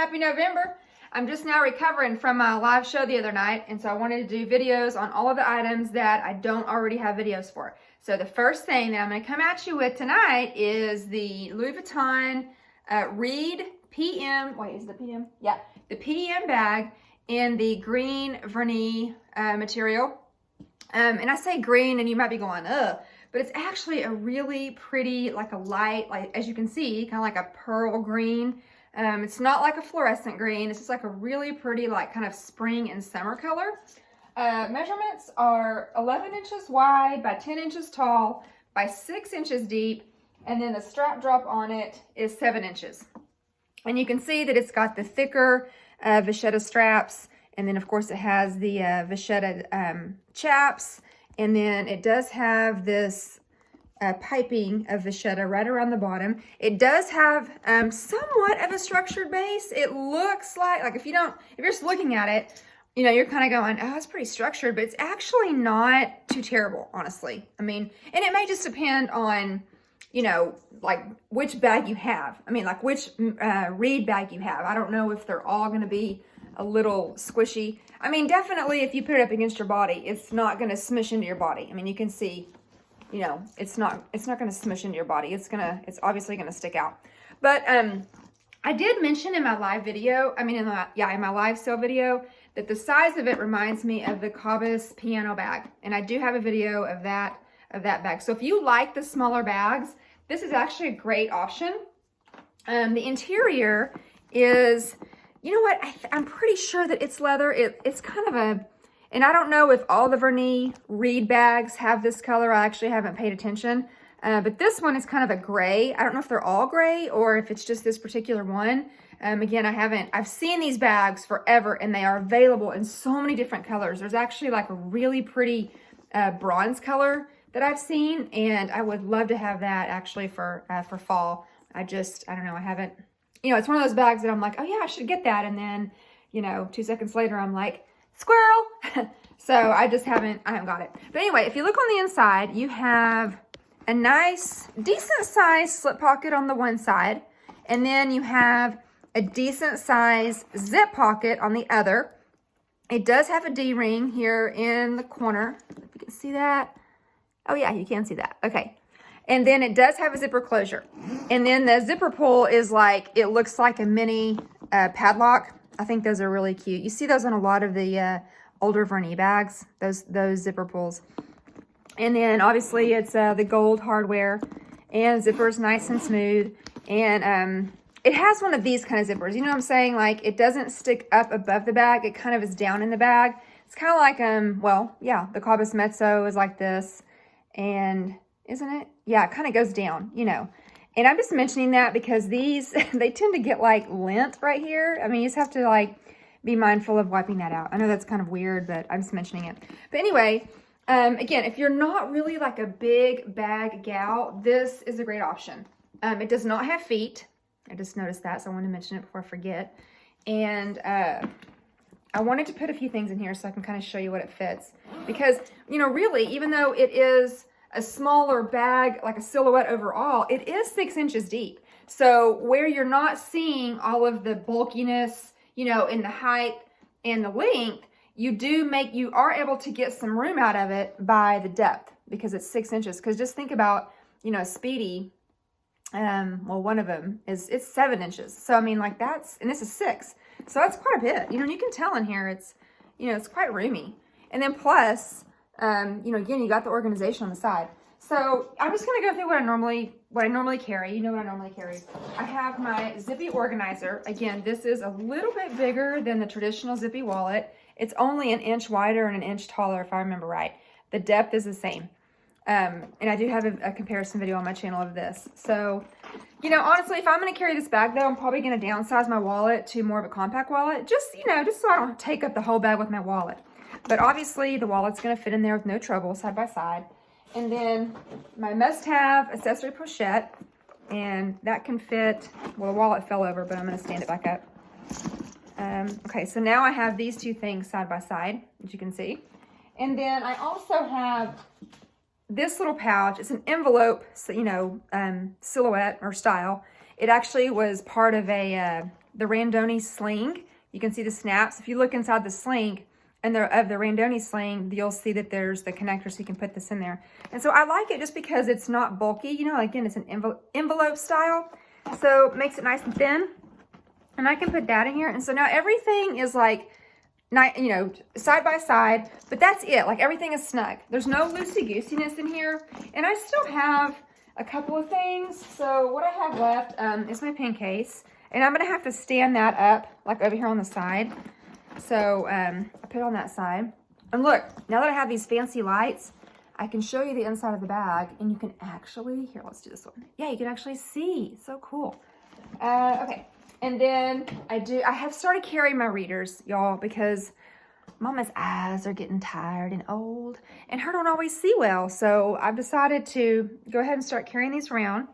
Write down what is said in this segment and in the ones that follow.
Happy November. I'm just now recovering from my live show the other night, and so I wanted to do videos on all of the items that I don't already have videos for. So the first thing that I'm going to come at you with tonight is the Louis Vuitton Reade PM, wait, is it the PM? Yeah, the PM bag in the green vernis material. And I say green and you might be going, ugh, but it's actually a really pretty, like a light, like as you can see, kind of like a pearl green. It's not like a fluorescent green. It's just like a really pretty, like kind of spring and summer color. Measurements are 11 inches wide by 10 inches tall by 6 inches deep. And then the strap drop on it is 7 inches. And you can see that it's got the thicker vachetta straps. And then of course it has the vachetta chaps. And then it does have this piping of vachetta right around the bottom. It does have somewhat of a structured base. It looks like if you're just looking at it, you know, you're kind of going, oh, it's pretty structured, but it's actually not too terrible, honestly. I mean, and it may just depend on, you know, like which bag you have. I mean, like which Reade bag you have. I don't know if they're all going to be a little squishy. I mean, definitely if you put it up against your body, it's not going to smush into your body. I mean, you can see, you know, it's not going to smush into your body. It's obviously going to stick out. But I did mention in my live video, in my live sale video, that the size of it reminds me of the Cabas piano bag. And I do have a video of that bag. So if you like the smaller bags, this is actually a great option. The interior is, you know what, I'm pretty sure that it's leather. It's kind of a, and I don't know if all the vernis Reade bags have this color. I actually haven't paid attention. But this one is kind of a gray. I don't know if they're all gray or if it's just this particular one. Again, I've seen these bags forever and they are available in so many different colors. There's actually like a really pretty bronze color that I've seen, and I would love to have that actually for fall. I don't know, I haven't, you know, it's one of those bags that I'm like, oh yeah, I should get that. And then, you know, 2 seconds later, I'm like, squirrel. So I haven't got it. But anyway, if you look on the inside, you have a nice, decent size slip pocket on the one side. And then you have a decent size zip pocket on the other. It does have a D-ring here in the corner. If you can see that. Oh yeah, you can see that. Okay. And then it does have a zipper closure. And then the zipper pull is like, it looks like a mini padlock. I think those are really cute. You see those on a lot of the older vernis bags, those zipper pulls. And then obviously it's the gold hardware, and zipper's nice and smooth. And it has one of these kind of zippers. You know what I'm saying? Like it doesn't stick up above the bag. It kind of is down in the bag. It's kind of like, well, yeah, the Cabas Mezzo is like this. And isn't it? Yeah, it kind of goes down, you know. And I'm just mentioning that because these, they tend to get like lint right here. I mean, you just have to like be mindful of wiping that out. I know that's kind of weird, but I'm just mentioning it. But anyway, again, if you're not really like a big bag gal, this is a great option. It does not have feet. I just noticed that, so I wanted to mention it before I forget. And I wanted to put a few things in here so I can kind of show you what it fits. Because, you know, really, even though it is a smaller bag, like a silhouette overall, it is 6 inches deep. So where you're not seeing all of the bulkiness, you know, in the height and the length, you are able to get some room out of it by the depth because it's 6 inches. Because just think about, you know, Speedy, well, one of them it's 7 inches. So, I mean, like and this is 6. So that's quite a bit, you know, and you can tell in here it's, you know, it's quite roomy. And then plus, you know, again, you got the organization on the side. So I'm just going to go through what I normally carry. You know what I normally carry. I have my zippy organizer. Again, this is a little bit bigger than the traditional zippy wallet. It's only 1 inch wider and 1 inch taller, if I remember right. The depth is the same. And I do have a comparison video on my channel of this. So, you know, honestly, if I'm going to carry this bag, though, I'm probably going to downsize my wallet to more of a compact wallet. Just, you know, just so I don't take up the whole bag with my wallet. But obviously, the wallet's going to fit in there with no trouble, side by side. And then my must-have accessory pochette. And that can fit, well, the wallet fell over, but I'm going to stand it back up. Okay, so now I have these two things side by side, as you can see. And then I also have this little pouch. It's an envelope, so, you know, silhouette or style. It actually was part of a the Randoni sling. You can see the snaps. If you look inside the sling and of the Randoni sling, you'll see that there's the connector so you can put this in there. And so I like it just because it's not bulky. You know, again, it's an envelope style. So it makes it nice and thin. And I can put that in here. And so now everything is like, you know, side by side, but that's it. Like everything is snug. There's no loosey-goosiness in here. And I still have a couple of things. So what I have left is my pen case. And I'm going to have to stand that up like over here on the side. So I put it on that side. And look, now that I have these fancy lights, I can show you the inside of the bag. And you can actually, here, let's do this one. Yeah, you can actually see. So cool. Okay. And then I have started carrying my readers, y'all, because Mama's eyes are getting tired and old, and her don't always see well. So I've decided to go ahead and start carrying these around.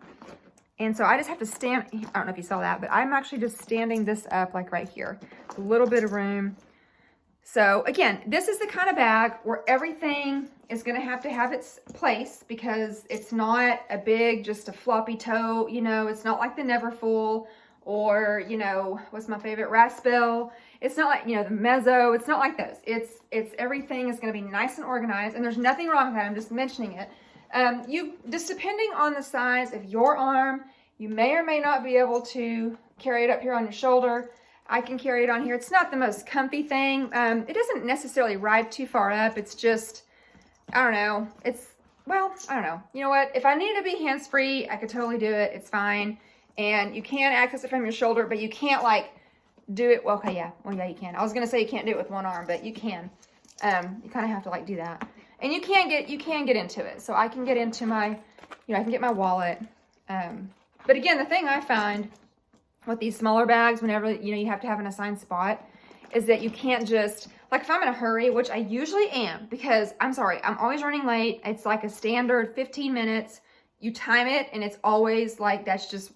And so I just have to stand, I don't know if you saw that, but I'm actually just standing this up like right here. A little bit of room. So again, this is the kind of bag where everything is going to have its place, because it's not a big, just a floppy tote, you know, it's not like the Neverfull. Or, you know, what's my favorite? Raspbill. It's not like, you know, the Mezzo. It's not like those. It's everything is going to be nice and organized. And there's nothing wrong with that. I'm just mentioning it. You just depending on the size of your arm, you may or may not be able to carry it up here on your shoulder. I can carry it on here. It's not the most comfy thing. It doesn't necessarily ride too far up. It's just, I don't know. Well, I don't know. You know what? If I needed to be hands-free, I could totally do it. It's fine. And you can access it from your shoulder, but you can't like do it. Well, okay, yeah. Well, yeah, you can. I was going to say you can't do it with one arm, but you can. You kind of have to like do that. And you can get into it. So I can get into my, you know, I can get my wallet. But again, the thing I find with these smaller bags, whenever, you know, you have to have an assigned spot, is that you can't just, like if I'm in a hurry, which I usually am, because I'm sorry, I'm always running late. It's like a standard 15 minutes. You time it, and it's always like, that's just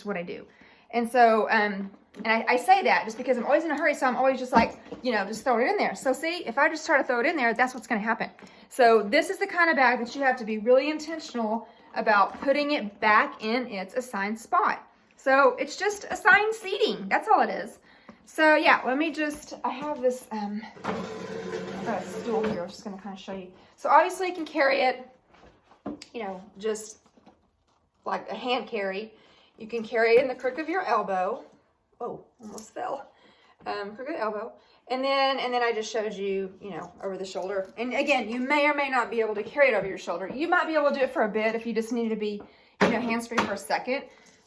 what I do. And so, and I say that just because I'm always in a hurry, so I'm always just like, you know, just throw it in there. So see, if I just try to throw it in there, that's what's going to happen. So this is the kind of bag that you have to be really intentional about putting it back in its assigned spot. So it's just assigned seating. That's all it is. So yeah, let me just, I have this stool here. I'm just going to kind of show you. So obviously you can carry it, you know, just like a hand carry. You can carry it in the crook of your elbow. Oh, almost fell. Crook of the elbow. And then I just showed you, you know, over the shoulder. And again, you may or may not be able to carry it over your shoulder. You might be able to do it for a bit if you just needed to be, you know, hands-free for a second.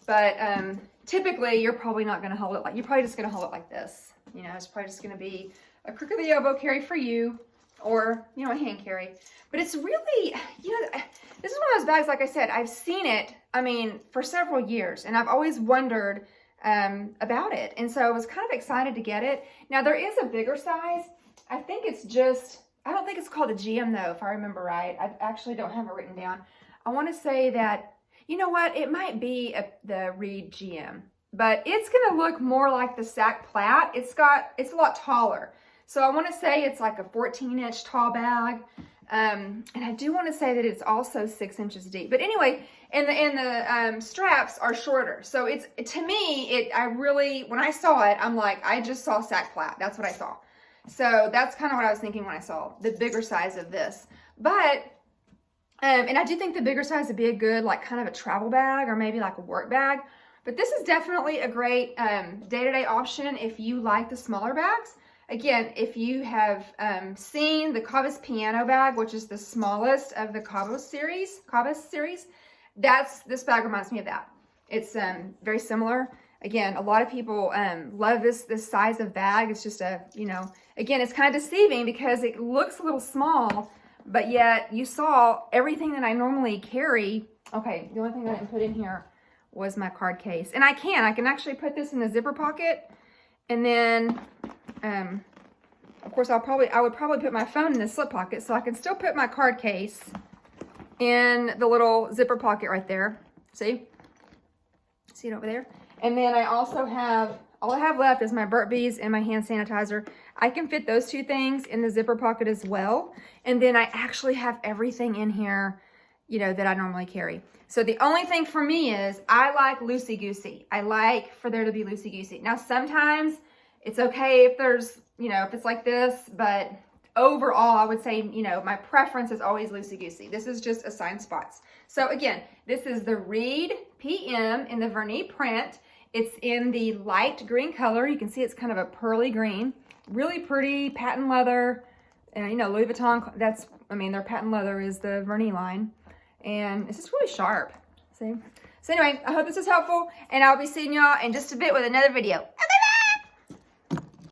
But typically, you're probably not going to hold it like, you're probably just going to hold it like this. You know, it's probably just going to be a crook of the elbow carry for you, or, you know, a hand carry. But it's really, you know, this is one of those bags, like I said, I've seen it, I mean, for several years, and I've always wondered about it. And so I was kind of excited to get it. Now, there is a bigger size. I think it's just, I don't think it's called a GM, though, if I remember right. I actually don't have it written down. I want to say that, you know what, it might be the Reade GM, but it's going to look more like the Sac Plat. It's a lot taller. So I want to say it's like a 14-inch tall bag. And I do want to say that it's also 6 inches deep. But anyway, and the straps are shorter. So it's, to me, I really, when I saw it, I'm like, I just saw Sac Plat. That's what I saw. So that's kind of what I was thinking when I saw the bigger size of this. But, and I do think the bigger size would be a good, like, kind of a travel bag or maybe like a work bag. But this is definitely a great day-to-day option if you like the smaller bags. Again, if you have seen the Cabas Piano bag, which is the smallest of the Cabas series, this bag reminds me of that. It's very similar. Again, a lot of people love this size of bag. It's just a, you know, again, it's kind of deceiving because it looks a little small, but yet you saw everything that I normally carry. Okay, the only thing I didn't put in here was my card case. And I can actually put this in the zipper pocket, and then of course I would probably put my phone in the slip pocket, so I can still put my card case in the little zipper pocket right there. See it over there? And then I also have, all I have left is my Burt's Bees and my hand sanitizer. I can fit those two things in the zipper pocket as well. And then I actually have everything in here you know, that I normally carry. So the only thing for me is I like loosey-goosey. I like for there to be loosey-goosey. Now, sometimes it's okay if there's, you know, if it's like this, but overall, I would say, you know, my preference is always loosey-goosey. This is just assigned spots. So again, this is the Reade PM in the vernis print. It's in the light green color. You can see it's kind of a pearly green. Really pretty, patent leather. And you know, Louis Vuitton, that's, I mean, their patent leather is the vernis line. And it's just really sharp. See? So anyway, I hope this is helpful. And I'll be seeing y'all in just a bit with another video.